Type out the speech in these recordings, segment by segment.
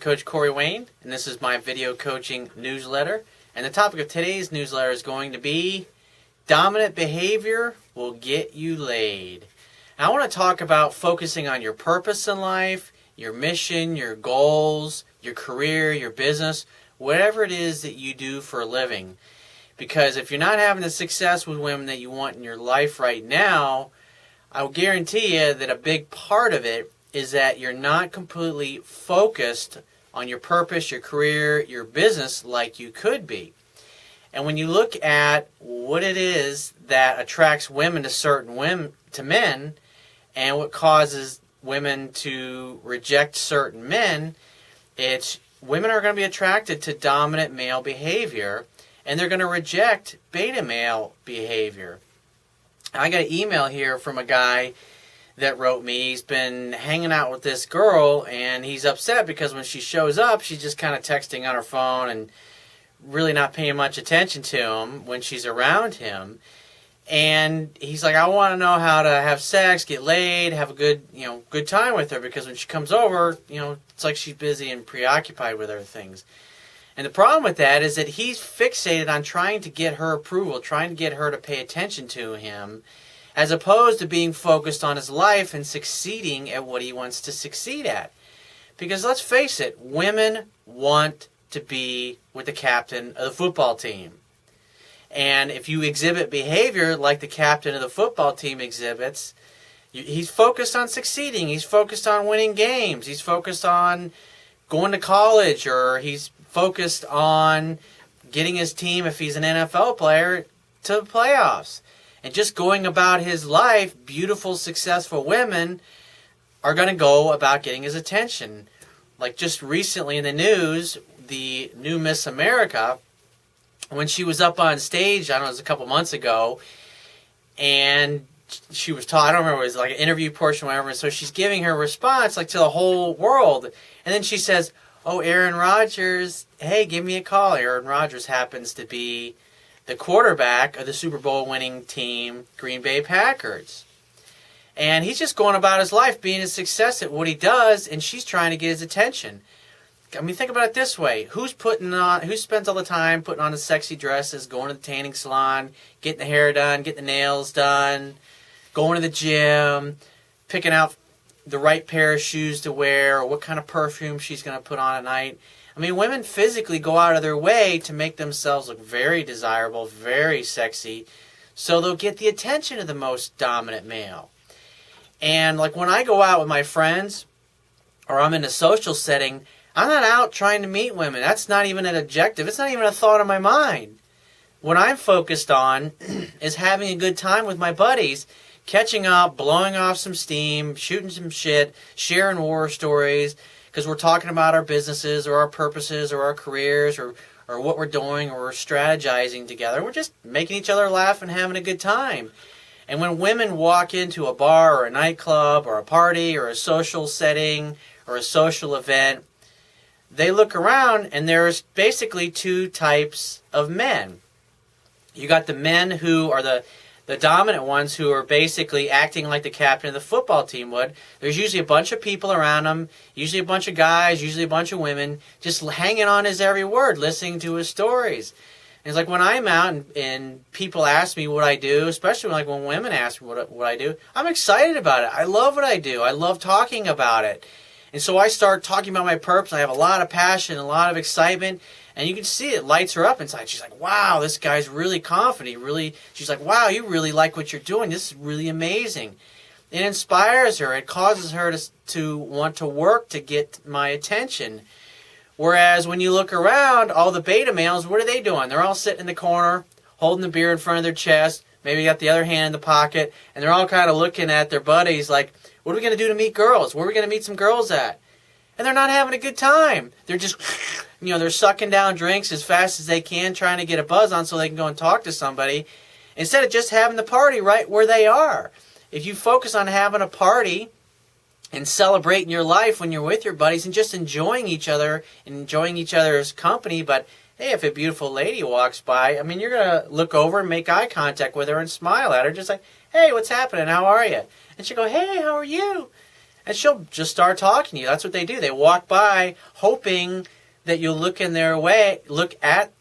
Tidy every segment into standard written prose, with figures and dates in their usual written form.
Coach Corey Wayne, and this is my video coaching newsletter. And the topic of today's newsletter is going to be dominant behavior will get you laid. And I want to talk about focusing on your purpose in life, your mission, your goals, your career, your business, whatever it is that you do for a living. Because if you're not having the success with women that you want in your life right now, I will guarantee you that a big part of it is that you're not completely focused on your purpose, your career, your business like you could be. And when you look at what it is that attracts women to men, and what causes women to reject certain men, it's women are going to be attracted to dominant male behavior, and they're going to reject beta male behavior. I got an email here from a guy that wrote me. He's been hanging out with this girl, and he's upset because when she shows up, she's just kind of texting on her phone and really not paying much attention to him when she's around him. And he's like, I want to know how to have sex, get laid, have a good time with her, because when she comes over, it's like she's busy and preoccupied with other things. And the problem with that is that he's fixated on trying to get her approval, trying to get her to pay attention to him, as opposed to being focused on his life and succeeding at what he wants to succeed at. Because let's face it, women want to be with the captain of the football team. And if you exhibit behavior like the captain of the football team exhibits, he's focused on succeeding, he's focused on winning games, he's focused on going to college, or he's focused on getting his team, if he's an NFL player, to the playoffs. And just going about his life, beautiful, successful women are going to go about getting his attention. Like just recently in the news, the new Miss America, when she was up on stage, I don't know, it was a couple months ago, and she was talking, I don't remember, it was like an interview portion or whatever, and so she's giving her response like to the whole world. And then she says, oh, Aaron Rodgers, hey, give me a call. Aaron Rodgers happens to be the quarterback of the Super Bowl winning team, Green Bay Packers. And he's just going about his life, being a success at what he does, and she's trying to get his attention. I mean, think about it this way. Who spends all the time putting on the sexy dresses, going to the tanning salon, getting the hair done, getting the nails done, going to the gym, picking out the right pair of shoes to wear, or what kind of perfume she's going to put on at night? I mean, women physically go out of their way to make themselves look very desirable, very sexy, so they'll get the attention of the most dominant male. And like when I go out with my friends, or I'm in a social setting, I'm not out trying to meet women. That's not even an objective. It's not even a thought in my mind. What I'm focused on is having a good time with my buddies, catching up, blowing off some steam, shooting some shit, sharing war stories, because we're talking about our businesses or our purposes or our careers or what we're doing, or we're strategizing together. We're just making each other laugh and having a good time. And when women walk into a bar or a nightclub or a party or a social setting or a social event, they look around and there's basically two types of men. You got the men who are the dominant ones, who are basically acting like the captain of the football team would. There's usually a bunch of people around him, usually a bunch of guys, usually a bunch of women, just hanging on his every word, listening to his stories. And it's like when I'm out and people ask me what I do, especially like when women ask me what I do, I'm excited about it. I love what I do. I love talking about it. And so I start talking about my purpose. I have a lot of passion, a lot of excitement. And you can see it lights her up inside. She's like, wow, this guy's really confident. She's like, wow, you really like what you're doing. This is really amazing. It inspires her. It causes her to want to work to get my attention. Whereas when you look around, all the beta males, what are they doing? They're all sitting in the corner, holding the beer in front of their chest, maybe got the other hand in the pocket, and they're all kind of looking at their buddies like, what are we going to do to meet girls? Where are we going to meet some girls at? And they're not having a good time. They're just, they're sucking down drinks as fast as they can, trying to get a buzz on so they can go and talk to somebody, instead of just having the party right where they are. If you focus on having a party and celebrating your life when you're with your buddies and just enjoying each other and enjoying each other's company, but hey, if a beautiful lady walks by, I mean, you're going to look over and make eye contact with her and smile at her, just like, hey, what's happening? How are you? And she'll go, hey, how are you? and she'll just start talking to you. That's what they do. They walk by hoping that you'll look in their way, look at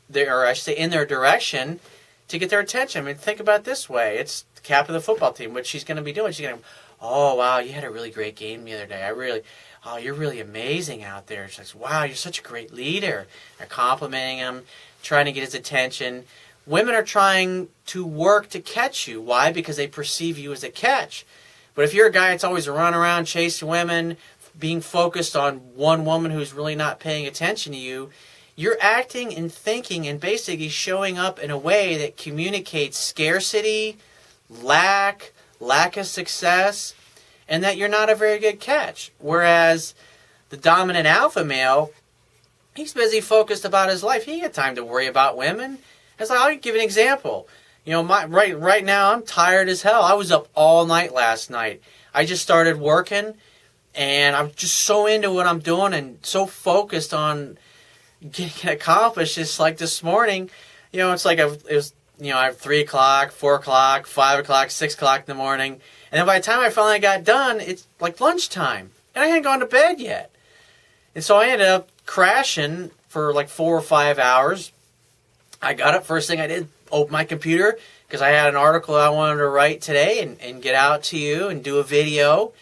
their, or I should say in their direction, to get their attention. I mean, think about it this way. It's the captain of the football team. What she's going to be doing, she's going to, oh, wow, you had a really great game the other day. Oh, you're really amazing out there. She's like, wow, you're such a great leader. They're complimenting him, trying to get his attention. Women are trying to work to catch you. Why? Because they perceive you as a catch. But if you're a guy that's always running around chasing women, being focused on one woman who's really not paying attention to you, you're acting and thinking and basically showing up in a way that communicates scarcity, lack of success, and that you're not a very good catch. Whereas the dominant alpha male, he's busy focused about his life. He ain't got time to worry about women. It's like, I'll give you an example. You know, right now I'm tired as hell. I was up all night last night. I just started working, and I'm just so into what I'm doing and so focused on getting it accomplished. It's like this morning, you know, it's like I have 3 o'clock, 4 o'clock, 5 o'clock, 6 o'clock in the morning. And then by the time I finally got done, it's like lunchtime. And I hadn't gone to bed yet. And so I ended up crashing for like 4 or 5 hours. I got up, first thing I did, open my computer, because I had an article I wanted to write today and get out to you and do a video.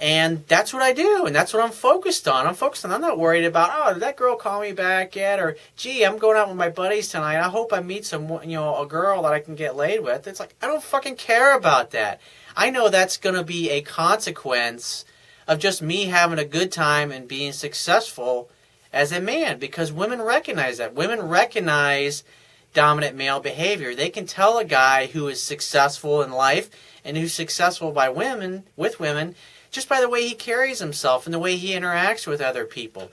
And that's what I do, and that's what I'm focused on. I'm not worried about, oh, did that girl call me back yet? Or, gee, I'm going out with my buddies tonight. I hope I meet a girl that I can get laid with. It's like, I don't fucking care about that. I know that's going to be a consequence of just me having a good time and being successful as a man, because women recognize that. Women recognize dominant male behavior. They can tell a guy who is successful in life and who's successful with women, just by the way he carries himself and the way he interacts with other people.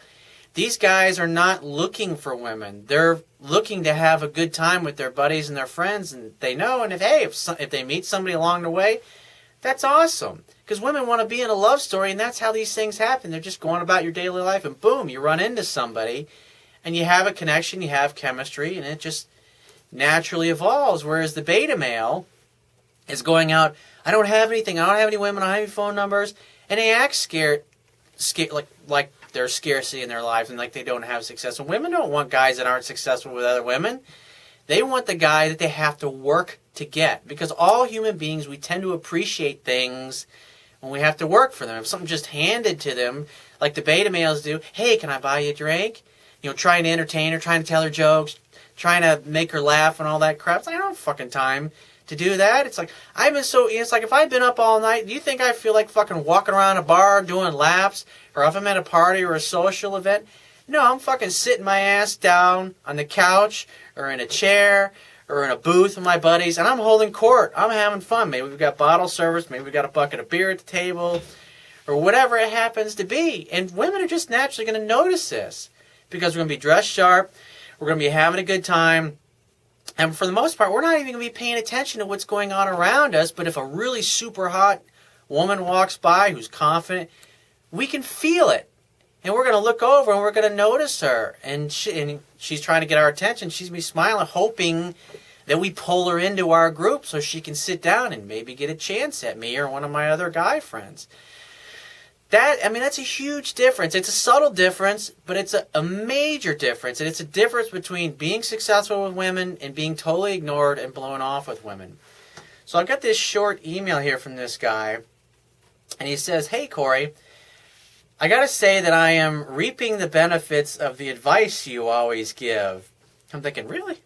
These guys are not looking for women. They're looking to have a good time with their buddies and their friends, and they know, and if they meet somebody along the way, that's awesome. Because women want to be in a love story, and that's how these things happen. They're just going about your daily life, and boom, you run into somebody, and you have a connection, you have chemistry, and it just naturally evolves. Whereas the beta male is going out, I don't have anything, I don't have any women, I don't have any phone numbers, and they act scared like there's scarcity in their lives and like they don't have success. And women don't want guys that aren't successful with other women. They want the guy that they have to work to get. Because all human beings, we tend to appreciate things when we have to work for them. If something's just handed to them, like the beta males do, hey, can I buy you a drink? You know, trying to entertain her, trying to tell her jokes, trying to make her laugh and all that crap. It's like, I don't have fucking time to do that. It's like, it's like if I've been up all night, do you think I feel like fucking walking around a bar doing laps? Or if I'm at a party or a social event? No, I'm fucking sitting my ass down on the couch or in a chair or in a booth with my buddies, and I'm holding court. I'm having fun. Maybe we've got bottle service, maybe we've got a bucket of beer at the table, or whatever it happens to be. And women are just naturally going to notice this because we're going to be dressed sharp, we're going to be having a good time, and for the most part, we're not even going to be paying attention to what's going on around us. But if a really super hot woman walks by who's confident, we can feel it. And we're going to look over and we're going to notice her. And she's trying to get our attention. She's going to be smiling, hoping that we pull her into our group so she can sit down and maybe get a chance at me or one of my other guy friends. That's a huge difference. It's a subtle difference, but it's a major difference. And it's a difference between being successful with women and being totally ignored and blown off with women. So I've got this short email here from this guy. And he says, hey, Corey, I got to say that I am reaping the benefits of the advice you always give. I'm thinking, really?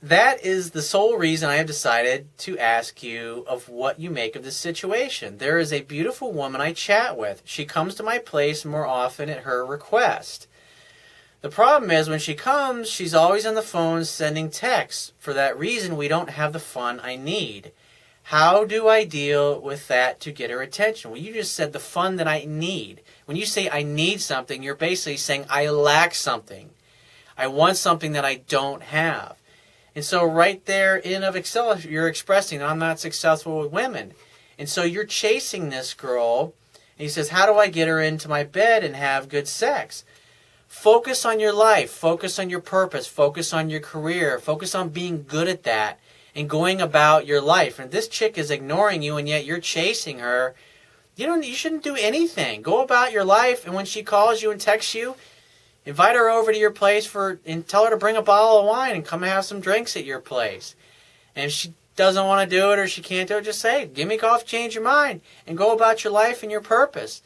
That is the sole reason I have decided to ask you of what you make of this situation. There is a beautiful woman I chat with. She comes to my place more often at her request. The problem is when she comes, she's always on the phone sending texts. For that reason, we don't have the fun I need. How do I deal with that to get her attention? Well, you just said the fun that I need. When you say I need something, you're basically saying I lack something. I want something that I don't have. And so right there in and of itself, you're expressing I'm not successful with women. And so you're chasing this girl. And he says, how do I get her into my bed and have good sex? Focus on your life. Focus on your purpose. Focus on your career. Focus on being good at that and going about your life. And this chick is ignoring you, and yet you're chasing her. You shouldn't do anything. Go about your life, and when she calls you and texts you, invite her over to your place and tell her to bring a bottle of wine and come and have some drinks at your place. And if she doesn't want to do it or she can't do it, just say, give me a call if you change your mind, and go about your life and your purpose.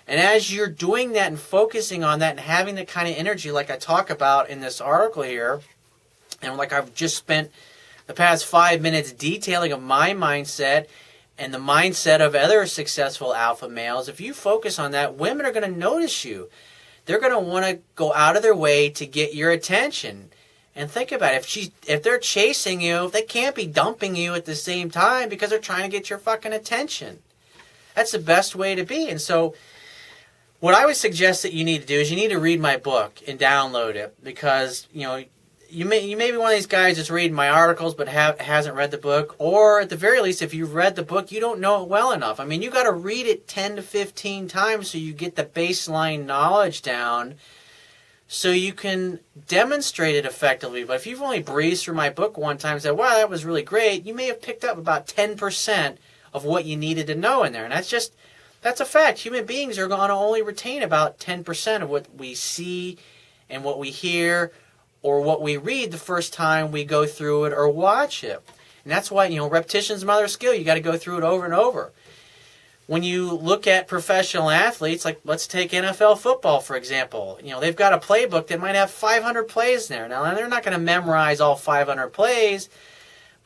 And as you're doing that and focusing on that and having the kind of energy like I talk about in this article here, and like I've just spent the past 5 minutes detailing of my mindset and the mindset of other successful alpha males, if you focus on that, women are going to notice you. They're going to want to go out of their way to get your attention. And think about it. If they're chasing you, they can't be dumping you at the same time because they're trying to get your fucking attention. That's the best way to be. And so what I would suggest that you need to do is you need to read my book and download it, because, you may be one of these guys that's reading my articles but hasn't read the book, or at the very least, if you've read the book, you don't know it well enough. I mean, you got to read it 10 to 15 times so you get the baseline knowledge down so you can demonstrate it effectively. But if you've only breezed through my book one time and said, wow, that was really great, you may have picked up about 10% of what you needed to know in there. And that's a fact. Human beings are going to only retain about 10% of what we see and what we hear or what we read the first time we go through it or watch it. And that's why, repetition is the mother of skill. You got to go through it over and over. When you look at professional athletes, like let's take NFL football, for example, they've got a playbook that might have 500 plays in there. Now, they're not going to memorize all 500 plays,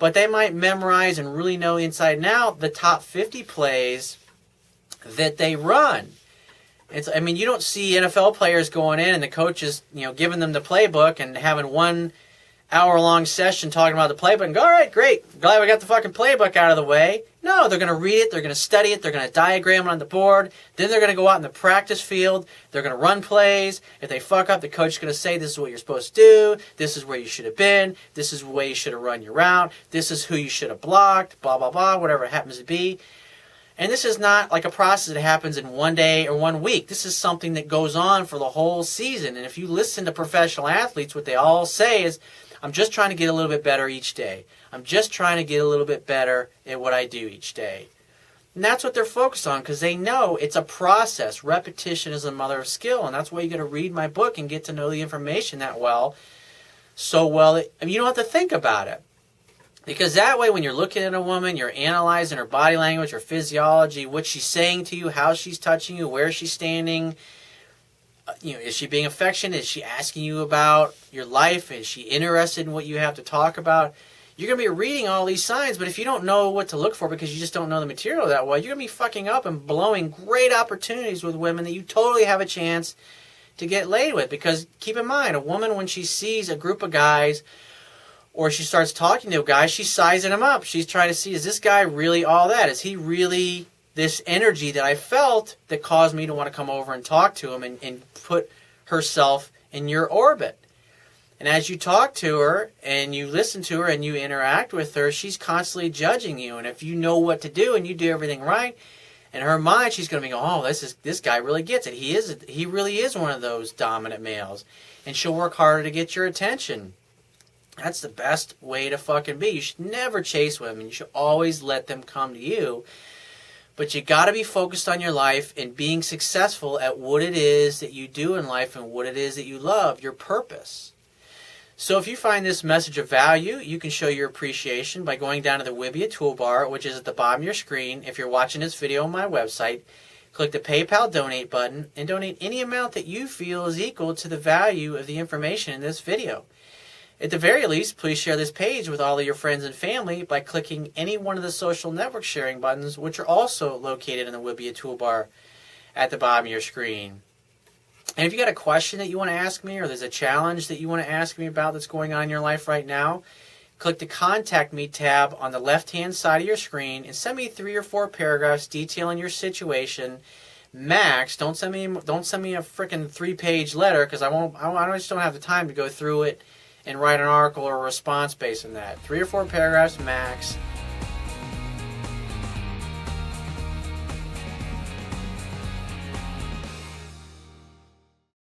but they might memorize and really know inside and out the top 50 plays that they run. You don't see NFL players going in and the coaches, giving them the playbook and having 1 hour-long session talking about the playbook and go, all right, great, glad we got the fucking playbook out of the way. No, they're going to read it, they're going to study it, they're going to diagram it on the board, then they're going to go out in the practice field, they're going to run plays. If they fuck up, the coach is going to say, this is what you're supposed to do, this is where you should have been, this is the way you should have run your route, this is who you should have blocked, blah, blah, blah, whatever it happens to be. And this is not like a process that happens in 1 day or 1 week. This is something that goes on for the whole season. And if you listen to professional athletes, what they all say is, I'm just trying to get a little bit better each day. I'm just trying to get a little bit better at what I do each day. And that's what they're focused on, because they know it's a process. Repetition is the mother of skill. And that's why you got to read my book and get to know the information that well. So well, you don't have to think about it. Because that way, when you're looking at a woman, you're analyzing her body language, her physiology, what she's saying to you, how she's touching you, where she's standing. Is she being affectionate? Is she asking you about your life? Is she interested in what you have to talk about? You're going to be reading all these signs, but if you don't know what to look for because you just don't know the material that well, you're going to be fucking up and blowing great opportunities with women that you totally have a chance to get laid with. Because keep in mind, a woman, when she sees a group of guys or she starts talking to a guy, she's sizing him up. She's trying to see, is this guy really all that? Is he really this energy that I felt that caused me to want to come over and talk to him and put herself in your orbit? And as you talk to her and you listen to her and you interact with her, she's constantly judging you. And if you know what to do and you do everything right, in her mind, she's going to be going, oh, this guy really gets it. He really is one of those dominant males. And she'll work harder to get your attention. That's the best way to fucking be. You should never chase women. You should always let them come to you. But you got to be focused on your life and being successful at what it is that you do in life and what it is that you love, your purpose. So if you find this message of value, you can show your appreciation by going down to the Wibbia toolbar, which is at the bottom of your screen. If you're watching this video on my website, click the PayPal donate button and donate any amount that you feel is equal to the value of the information in this video. At the very least, please share this page with all of your friends and family by clicking any one of the social network sharing buttons, which are also located in the Wibbia toolbar at the bottom of your screen. And if you got a question that you want to ask me, or there's a challenge that you want to ask me about that's going on in your life right now, click the Contact Me tab on the left-hand side of your screen and send me 3 or 4 paragraphs detailing your situation. Max, don't send me a freaking 3-page letter, because I just don't have the time to go through it and write an article or a response based on that. 3 or 4 paragraphs max.